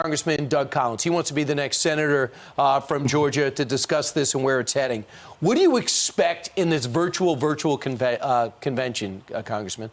Congressman Doug Collins. He wants to be the next senator from Georgia to discuss this and where it's heading. What do you expect in this virtual convention, Congressman?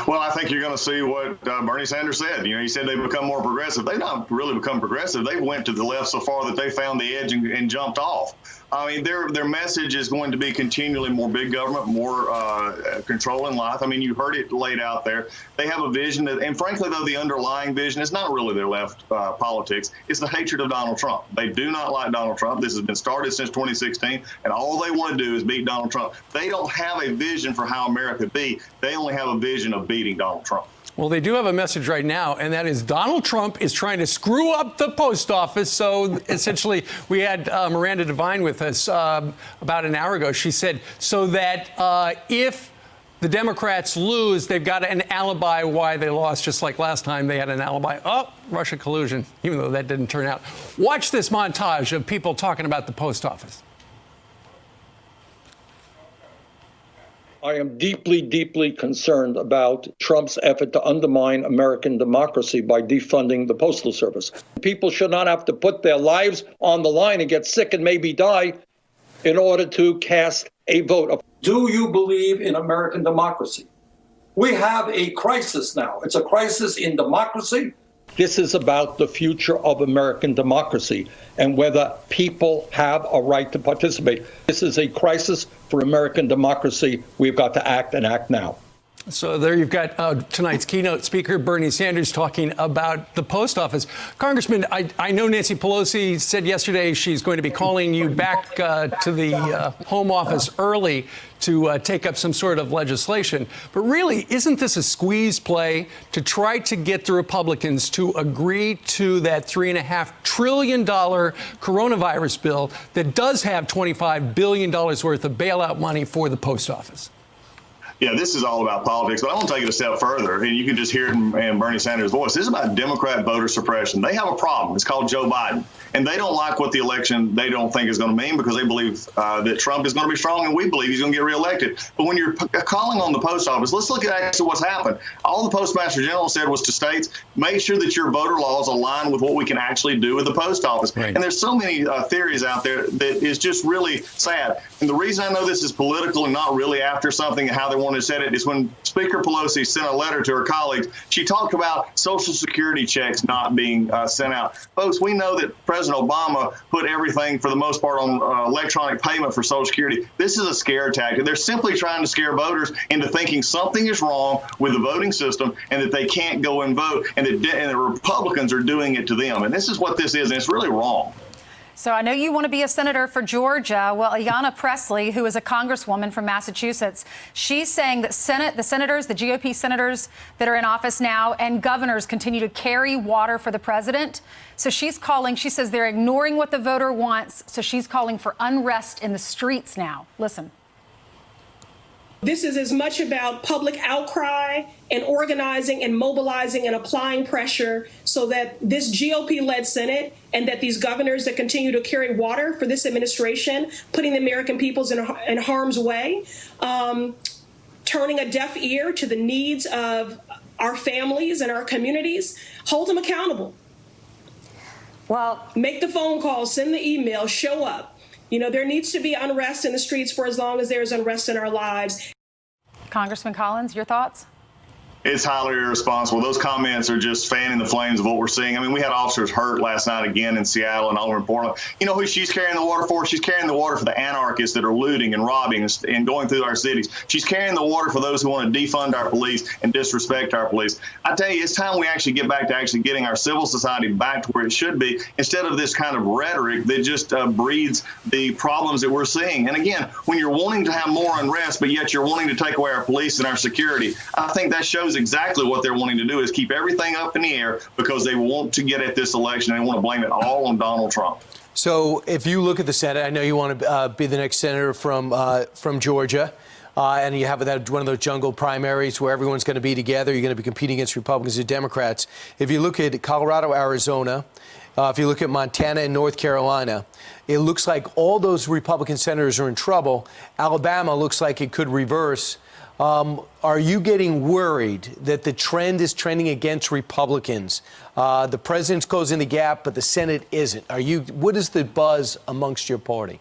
Well, I think you're going to see what Bernie Sanders said. He said they've become more progressive. They've not really become progressive. They went to the left so far that they found the edge and jumped off. I mean, their message is going to be continually more big government, more control in life. I mean, you heard it laid out there. They have a vision that, and frankly, though, the underlying vision is not really their left politics. It's the hatred of Donald Trump. They do not like Donald Trump. This has been started since 2016, and all they want to do is beat Donald Trump. They don't have a vision for how America be. They only have a vision of beating Donald Trump. Well, they do have a message right now, and that is Donald Trump is trying to screw up the post office. So essentially, we had Miranda Devine with us about an hour ago. She said so that if the Democrats lose, they've got an alibi why they lost, just like last time they had an alibi. Oh, Russia collusion, even though that didn't turn out. Watch this montage of people talking about the post office. I am deeply, deeply concerned about Trump's effort to undermine American democracy by defunding the Postal Service. People should not have to put their lives on the line and get sick and maybe die in order to cast a vote. Do you believe in American democracy? We have a crisis now. It's a crisis in democracy. This is about the future of American democracy and whether people have a right to participate. This is a crisis for American democracy. We've got to act and act now. So there you've got tonight's keynote speaker, Bernie Sanders, talking about the post office. Congressman, I know Nancy Pelosi said yesterday she's going to be calling you back to the home office early to take up some sort of legislation. But really, isn't this a squeeze play to try to get the Republicans to agree to that $3.5 trillion coronavirus bill that does have $25 billion worth of bailout money for the post office? Yeah, this is all about politics, but I want to take it a step further, and you can just hear it in Bernie Sanders' voice. This is about Democrat voter suppression. They have a problem. It's called Joe Biden, and they don't like what the election they don't think is going to mean because they believe that Trump is going to be strong, and we believe he's going to get reelected. But when you're calling on the post office, let's look at actually what's happened. All the Postmaster General said was to states, make sure that your voter laws align with what we can actually do with the post office. Right. And there's so many theories out there that is just really sad. And the reason I know this is political and not really after something and how they wanted to set it is when Speaker Pelosi sent a letter to her colleagues. She talked about Social Security checks not being sent out. Folks, we know that President Obama put everything for the most part on electronic payment for Social Security. This is a scare tactic. They're simply trying to scare voters into thinking something is wrong with the voting system and that they can't go and vote, and the Republicans are doing it to them. And this is what this is, and it's really wrong. So I know you want to be a senator for Georgia. Well, Ayanna Presley, who is a congresswoman from Massachusetts, she's saying that the senators, the GOP senators that are in office now, and governors continue to carry water for the president. So she's calling, she says they're ignoring what the voter wants. So she's calling for unrest in the streets now. Listen. This is as much about public outcry and organizing and mobilizing and applying pressure so that this GOP-led Senate and that these governors that continue to carry water for this administration, putting the American peoples in harm's way, turning a deaf ear to the needs of our families and our communities, hold them accountable. Well, make the phone call, send the email, show up. You know, there needs to be unrest in the streets for as long as there's unrest in our lives. Congressman Collins, your thoughts? It's highly irresponsible. Those comments are just fanning the flames of what we're seeing. I mean, we had officers hurt last night again in Seattle and over in Portland. You know who she's carrying the water for? She's carrying the water for the anarchists that are looting and robbing and going through our cities. She's carrying the water for those who want to defund our police and disrespect our police. I tell you, it's time we actually get back to actually getting our civil society back to where it should be instead of this kind of rhetoric that just breeds the problems that we're seeing. And again, when you're wanting to have more unrest, but yet you're wanting to take away our police and our security, I think that shows exactly what they're wanting to do is keep everything up in the air because they want to get at this election and they want to blame it all on Donald Trump. So if you look at the Senate, I know you want to be the next senator from Georgia, and you have that one of those jungle primaries where everyone's going to be together. You're going to be competing against Republicans and Democrats. If you look at Colorado, Arizona, if you look at Montana and North Carolina, it looks like all those Republican senators are in trouble. Alabama looks like it could reverse. Are you getting worried that the trend is trending against Republicans? The president's closing the gap, but the Senate isn't. What is the buzz amongst your party?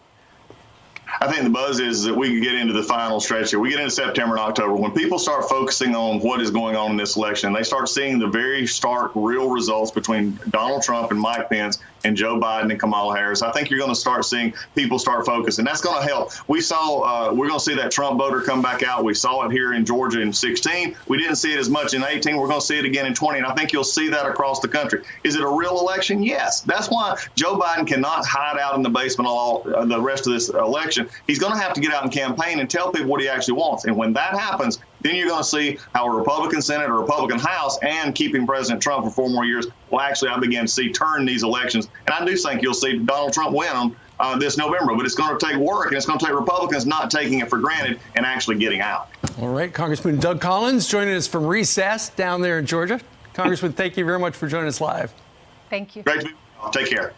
I think the buzz is that we can get into the final stretch here. We get into September and October. When people start focusing on what is going on in this election, they start seeing the very stark, real results between Donald Trump and Mike Pence and Joe Biden and Kamala Harris. I think you're going to start seeing people start focusing. That's going to help. We're going to see that Trump voter come back out. We saw it here in Georgia in 16. We didn't see it as much in 18. We're going to see it again in 20. And I think you'll see that across the country. Is it a real election? Yes. That's why Joe Biden cannot hide out in the basement all the rest of this election. He's going to have to get out and campaign and tell people what he actually wants. And when that happens, then you're going to see how a Republican Senate or Republican House and keeping President Trump for 4 more years will actually, I begin to see, turn these elections. And I do think you'll see Donald Trump win on this November. But it's going to take work, and it's going to take Republicans not taking it for granted and actually getting out. All right. Congressman Doug Collins joining us from recess down there in Georgia. Congressman, thank you very much for joining us live. Thank you. Great to be with you. Take care.